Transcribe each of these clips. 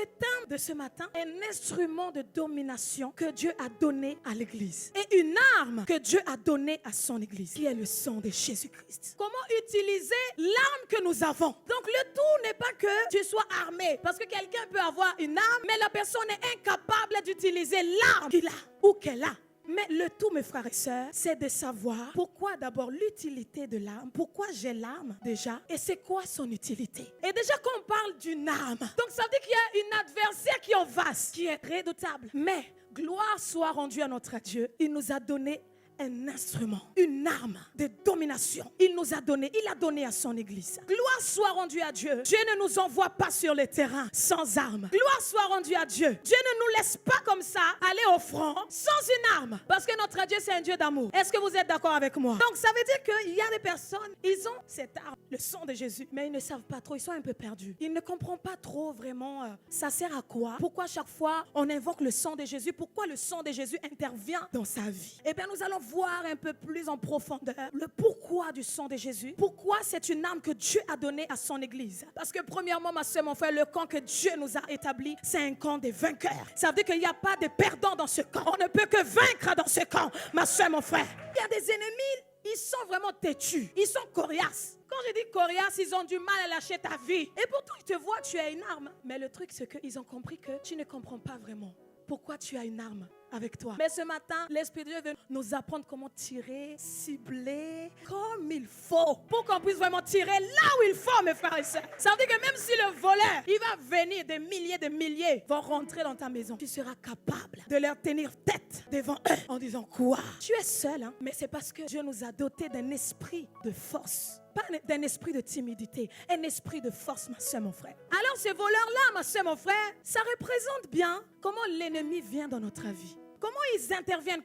le thème de ce matin, un instrument de domination que Dieu a donné à l'Église. Et une arme que Dieu a donnée à son Église, qui est le sang de Jésus-Christ. Comment utiliser l'arme que nous avons? Donc le tout n'est pas que tu sois armé. Parce que quelqu'un peut avoir une arme, mais la personne est incapable d'utiliser l'arme qu'il a ou qu'elle a. Mais le tout, mes frères et sœurs, c'est de savoir pourquoi d'abord l'utilité de l'arme, pourquoi j'ai l'arme déjà, et c'est quoi son utilité. Et déjà quand on parle d'une arme, donc ça veut dire qu'il y a une adversaire qui est en face, qui est redoutable. Mais gloire soit rendue à notre Dieu, il nous a donné un instrument, une arme de domination. Il nous a donné, il a donné à son Église. Gloire soit rendue à Dieu. Dieu ne nous envoie pas sur le terrain sans arme. Gloire soit rendue à Dieu. Dieu ne nous laisse pas comme ça aller au front sans une arme. Parce que notre Dieu, c'est un Dieu d'amour. Est-ce que vous êtes d'accord avec moi? Donc ça veut dire qu'il y a des personnes, ils ont cette arme, le sang de Jésus, mais ils ne savent pas trop, ils sont un peu perdus. Ils ne comprennent pas trop vraiment ça sert à quoi. Pourquoi chaque fois on invoque le sang de Jésus? Pourquoi le sang de Jésus intervient dans sa vie? Eh bien nous allons voir un peu plus en profondeur le pourquoi du sang de Jésus. Pourquoi c'est une arme que Dieu a donnée à son Église. Parce que premièrement, ma soeur, mon frère, le camp que Dieu nous a établi, c'est un camp des vainqueurs. Ça veut dire qu'il n'y a pas de perdants dans ce camp. On ne peut que vaincre dans ce camp, ma soeur, mon frère. Il y a des ennemis, ils sont vraiment têtus. Ils sont coriaces. Quand je dis coriaces, ils ont du mal à lâcher ta vie. Et pourtant, ils te voient, tu as une arme. Mais le truc, c'est qu'ils ont compris que tu ne comprends pas vraiment pourquoi tu as une arme avec toi. Mais ce matin, l'Esprit de Dieu veut nous apprendre comment tirer, cibler comme il faut pour qu'on puisse vraiment tirer là où il faut, mes frères et sœurs. Ça veut dire que même si le voleur, il va venir, des milliers vont rentrer dans ta maison, tu seras capable de leur tenir tête devant eux en disant quoi? Tu es seul, hein? Mais c'est parce que Dieu nous a dotés d'un esprit de force. Pas d'un esprit de timidité, un esprit de force, ma soeur, mon frère. Alors ces voleurs-là, ma soeur, mon frère, ça représente bien comment l'ennemi vient dans notre vie. Comment ils interviennent,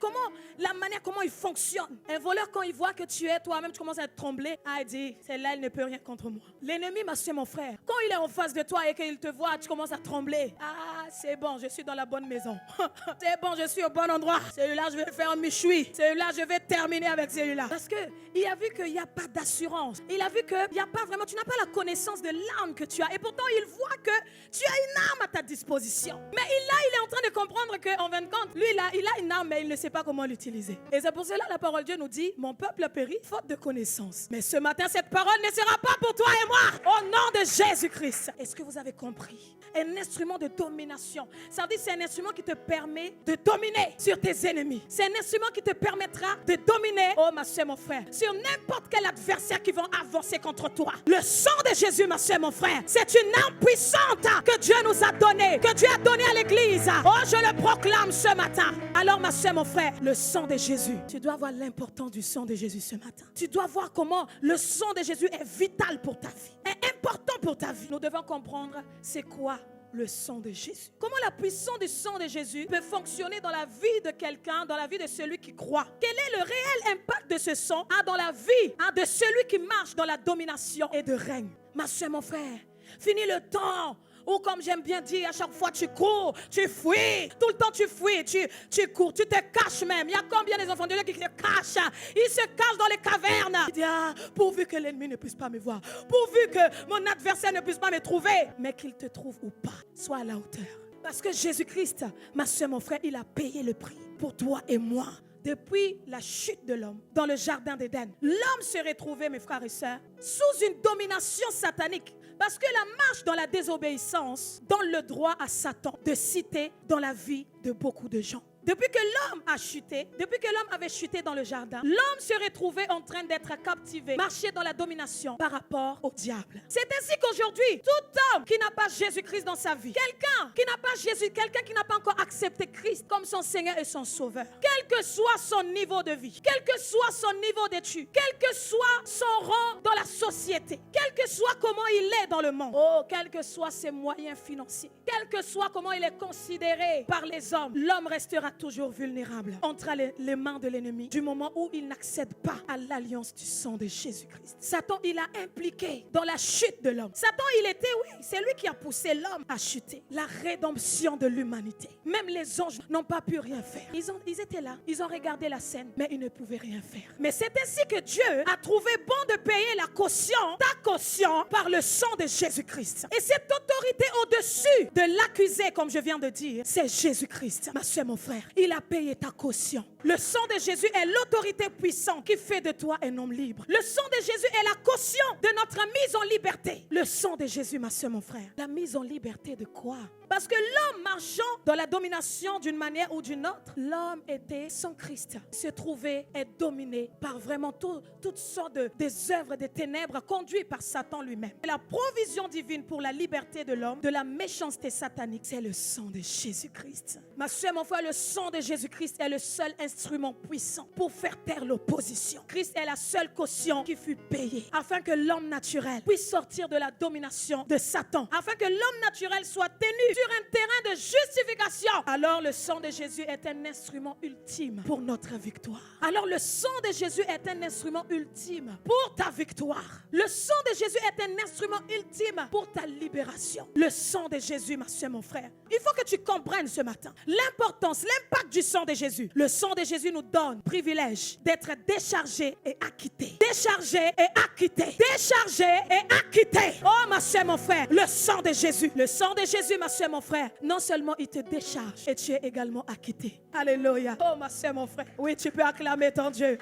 la manière comment ils fonctionnent. Un voleur, quand il voit que tu es toi-même, tu commences à te trembler. Ah, il dit, celle-là, elle ne peut rien contre moi. L'ennemi, ma soeur, mon frère, quand il est en face de toi et qu'il te voit, tu commences à trembler. Ah, c'est bon, je suis dans la bonne maison. C'est bon, je suis au bon endroit. Celui-là, je vais faire un michoui. Celui-là, je vais terminer avec celui-là. Parce qu'il a vu qu'il n'y a pas d'assurance. Il a vu qu'il n'y a pas vraiment, tu n'as pas la connaissance de l'arme que tu as. Et pourtant, il voit que tu as une arme à ta disposition. Mais il est en train de comprendre qu'en fin de compte, lui, il a une arme, mais il ne sait pas comment l'utiliser. Et c'est pour cela que la parole de Dieu nous dit, mon peuple a péri faute de connaissance. Mais ce matin, cette parole ne sera pas pour toi et moi. Au nom de Jésus-Christ. Est-ce que vous avez compris? Un instrument de domination. Ça veut dire que c'est un instrument qui te permet de dominer sur tes ennemis. C'est un instrument qui te permettra de dominer, oh ma soeur, mon frère, sur n'importe quel adversaire qui va avancer contre toi. Le sang de Jésus, ma soeur, mon frère, c'est une arme puissante que Dieu nous a donnée, que Dieu a donnée à l'église. Oh, je le proclame ce matin. Alors ma soeur, mon frère, le sang de Jésus, tu dois voir l'importance du sang de Jésus ce matin. Tu dois voir comment le sang de Jésus est vital pour ta vie, est important pour ta vie. Nous devons comprendre c'est quoi le sang de Jésus. Comment la puissance du sang de Jésus peut fonctionner dans la vie de quelqu'un, dans la vie de celui qui croit. Quel est le réel impact de ce sang dans la vie de celui qui marche dans la domination et de règne. Ma soeur, mon frère, fini le temps ou comme j'aime bien dire, à chaque fois tu cours, tu fuis. Tout le temps tu fuis, tu cours, tu te caches même. Il y a combien des enfants de Dieu qui se cachent? Ils se cachent dans les cavernes. Il dit, pourvu que l'ennemi ne puisse pas me voir, pourvu que mon adversaire ne puisse pas me trouver. Mais qu'il te trouve ou pas, sois à la hauteur. Parce que Jésus-Christ, ma soeur, mon frère, il a payé le prix pour toi et moi. Depuis la chute de l'homme dans le jardin d'Éden, l'homme se retrouvait, mes frères et sœurs, sous une domination satanique. Parce que la marche dans la désobéissance donne le droit à Satan de citer dans la vie de beaucoup de gens. Depuis que l'homme a chuté, depuis que l'homme avait chuté dans le jardin, l'homme se retrouvait en train d'être captivé, marcher dans la domination par rapport au diable. C'est ainsi qu'aujourd'hui, tout homme qui n'a pas Jésus-Christ dans sa vie, quelqu'un qui n'a pas Jésus, quelqu'un qui n'a pas encore accepté Christ comme son Seigneur et son Sauveur, quel que soit son niveau de vie, quel que soit son niveau d'études, quel que soit son rang dans la société, quel que soit comment il est dans le monde, quels que soient ses moyens financiers, quel que soit comment il est considéré par les hommes, l'homme restera toujours vulnérable entre les mains de l'ennemi du moment où il n'accède pas à l'alliance du sang de Jésus-Christ. Satan, il a impliqué dans la chute de l'homme. Satan, c'est lui qui a poussé l'homme à chuter. La rédemption de l'humanité. Même les anges n'ont pas pu rien faire. Ils étaient là, ils ont regardé la scène, mais ils ne pouvaient rien faire. Mais c'est ainsi que Dieu a trouvé bon de payer la caution, ta caution, par le sang de Jésus-Christ. Et cette autorité au-dessus de l'accusé, comme je viens de dire, c'est Jésus-Christ. Ma soeur, mon frère, il a payé ta caution. Le sang de Jésus est l'autorité puissante qui fait de toi un homme libre. Le sang de Jésus est la caution de notre mise en liberté. Le sang de Jésus, ma soeur, mon frère. La mise en liberté de quoi? Parce que l'homme marchant dans la domination d'une manière ou d'une autre, l'homme était sans Christ, se trouvait être dominé par vraiment toutes sortes des œuvres des ténèbres conduites par Satan lui-même. La provision divine pour la liberté de l'homme, de la méchanceté satanique, c'est le sang de Jésus-Christ. Ma soeur, mon frère, le sang de Jésus-Christ est le seul instrument puissant pour faire taire l'opposition. Christ est la seule caution qui fut payée afin que l'homme naturel puisse sortir de la domination de Satan, afin que l'homme naturel soit tenu sur un terrain de justification. Alors le sang de Jésus est un instrument ultime pour notre victoire. Alors le sang de Jésus est un instrument ultime pour ta victoire. Le sang de Jésus est un instrument ultime pour ta libération. Le sang de Jésus, ma soeur, mon frère. Il faut que tu comprennes ce matin l'importance, l'impact du sang de Jésus. Le sang de Jésus nous donne le privilège d'être déchargé et acquitté. Déchargé et acquitté. Déchargé et acquitté. Oh ma soeur, mon frère, le sang de Jésus. Le sang de Jésus, ma soeur, mon frère, non seulement il te décharge, et tu es également acquitté. Alléluia. Oh ma soeur, mon frère. Oui, tu peux acclamer ton Dieu.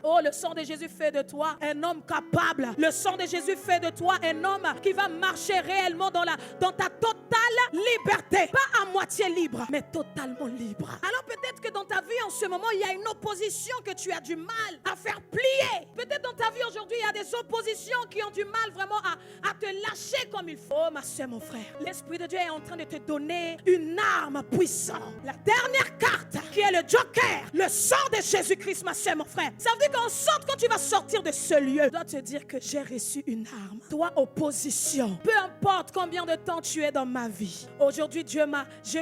Oh, le sang de Jésus fait de toi un homme capable. Le sang de Jésus fait de toi un homme qui va marcher réellement dans ta totale liberté. Pas à moitié libre, mais totalement libre. Alors peut-être que dans ta vie en ce moment, il y a une opposition que tu as du mal à faire plier. Peut-être dans ta vie aujourd'hui, il y a des oppositions qui ont du mal vraiment à te lâcher comme il faut. Oh ma soeur, mon frère, l'Esprit de Dieu est en train de te donner une arme puissante. La dernière carte qui est le joker, le sang de Jésus-Christ, ma soeur, mon frère. Ça veut dire qu'en sorte, quand tu vas sortir de ce lieu, tu dois te dire que j'ai reçu une arme. Toi, opposition, peu importe combien de temps tu es dans ma vie. Aujourd'hui,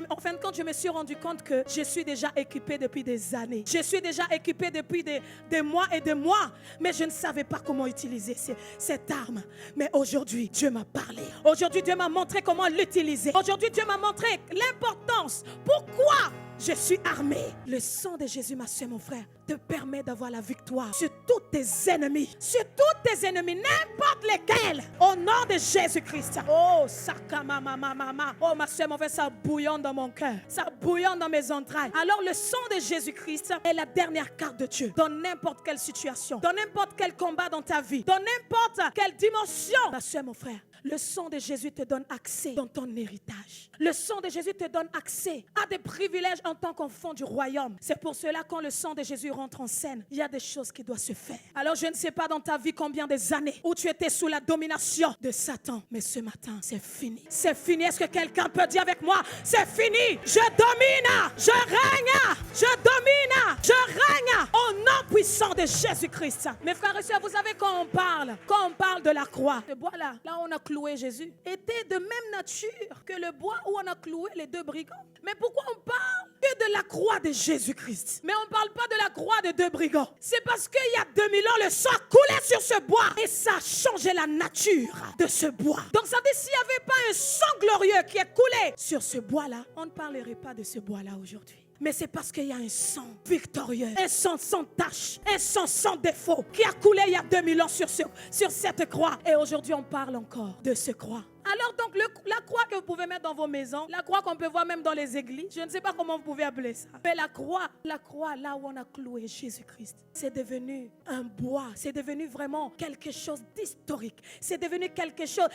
en fin de compte, je me suis rendu compte que je suis déjà équipé depuis des années. Je suis déjà équipé depuis des mois et des mois. Mais je ne savais pas comment utiliser cette arme. Mais aujourd'hui, Dieu m'a parlé. Aujourd'hui, Dieu m'a montré comment l'utiliser. Aujourd'hui, Dieu m'a montré l'importance. Pourquoi je suis armé. Le sang de Jésus, ma soeur, mon frère, te permet d'avoir la victoire sur tous tes ennemis. Sur tous tes ennemis, n'importe lesquels. Au nom de Jésus-Christ. Oh, sakamamamama. Oh, ma soeur, mon frère, ça bouillonne dans mon cœur. Ça bouillonne dans mes entrailles. Alors, le sang de Jésus-Christ est la dernière carte de Dieu. Dans n'importe quelle situation. Dans n'importe quel combat dans ta vie. Dans n'importe quelle dimension. Ma soeur, mon frère, le sang de Jésus te donne accès dans ton héritage. Le sang de Jésus te donne accès à des privilèges en tant qu'enfant du royaume. C'est pour cela quand le sang de Jésus rentre en scène, il y a des choses qui doivent se faire. Alors je ne sais pas dans ta vie combien des années où tu étais sous la domination de Satan. Mais ce matin, c'est fini. C'est fini. Est-ce que quelqu'un peut dire avec moi, c'est fini. Je domine, je règne, je domine, je règne au nom puissant de Jésus-Christ. Mes frères et sœurs, vous savez quand on parle de la croix, ce bois-là, là on a cloué Jésus, était de même nature que le bois où on a cloué les deux brigands. Mais pourquoi on parle que de la croix de Jésus-Christ? Mais on ne parle pas de la croix de deux brigands. C'est parce qu'il y a 2000 ans, le sang coulait sur ce bois et ça a changé la nature de ce bois. Donc ça dit, s'il n'y avait pas un sang glorieux qui est coulé sur ce bois-là, on ne parlerait pas de ce bois-là aujourd'hui. Mais c'est parce qu'il y a un sang victorieux, un sang sans tache, un sang sans défaut qui a coulé il y a 2000 ans sur cette croix. Et aujourd'hui, on parle encore de ce croix. Alors donc, la croix que vous pouvez mettre dans vos maisons, la croix qu'on peut voir même dans les églises, je ne sais pas comment vous pouvez appeler ça. Mais la croix là où on a cloué Jésus-Christ, c'est devenu un bois, c'est devenu vraiment quelque chose d'historique. C'est devenu quelque chose,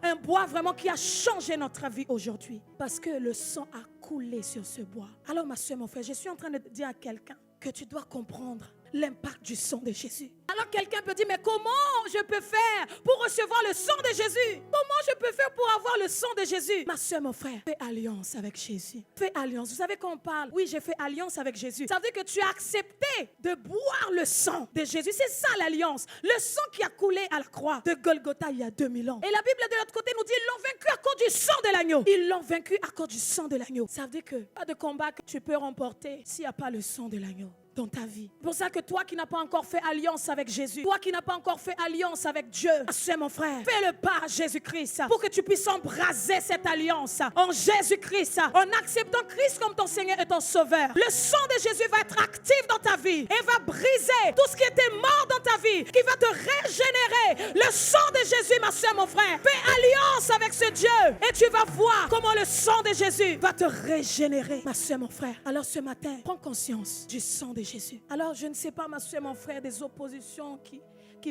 un bois vraiment qui a changé notre vie aujourd'hui. Parce que le sang a coulé sur ce bois. Alors ma soeur, mon frère, je suis en train de dire à quelqu'un que tu dois comprendre l'impact du sang de Jésus. Alors Alors quelqu'un peut dire, mais comment je peux faire pour recevoir le sang de Jésus? Comment je peux faire pour avoir le sang de Jésus? Ma soeur, mon frère, fais alliance avec Jésus. Fais alliance. Vous savez quand on parle, oui, j'ai fait alliance avec Jésus. Ça veut dire que tu as accepté de boire le sang de Jésus. C'est ça l'alliance. Le sang qui a coulé à la croix de Golgotha il y a 2000 ans. Et la Bible de l'autre côté nous dit, ils l'ont vaincu à cause du sang de l'agneau. Ils l'ont vaincu à cause du sang de l'agneau. Ça veut dire que pas de combat que tu peux remporter s'il n'y a pas le sang de l'agneau dans ta vie. C'est pour ça que toi qui n'as pas encore fait alliance avec Jésus, toi qui n'as pas encore fait alliance avec Dieu, c'est mon frère, fais le pas à Jésus-Christ pour que tu puisses embraser cette alliance en Jésus-Christ, en acceptant Christ comme ton Seigneur et ton Sauveur. Le sang de Jésus va être actif dans ta vie et va briser tout ce qui était mort dans ta vie, qui va te régénérer. Le sang de Jésus, ma soeur, mon frère, fais alliance avec ce Dieu et tu vas voir comment le sang de Jésus va te régénérer, ma soeur, mon frère. Alors ce matin, prends conscience du sang de Jésus. Alors je ne sais pas, ma soeur, mon frère, des oppositions qui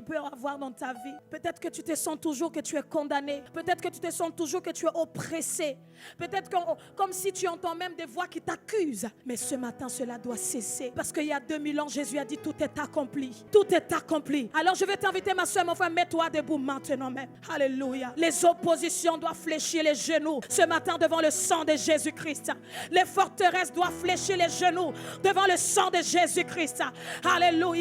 peut avoir dans ta vie. Peut-être que tu te sens toujours que tu es condamné. Peut-être que tu te sens toujours que tu es oppressé. Peut-être comme si tu entends même des voix qui t'accusent. Mais ce matin, cela doit cesser. Parce qu'il y a 2000 ans, Jésus a dit tout est accompli. Tout est accompli. Alors je vais t'inviter, ma soeur, mon frère, mets-toi debout maintenant même. Alléluia. Les oppositions doivent fléchir les genoux ce matin devant le sang de Jésus-Christ. Les forteresses doivent fléchir les genoux devant le sang de Jésus-Christ. Alléluia.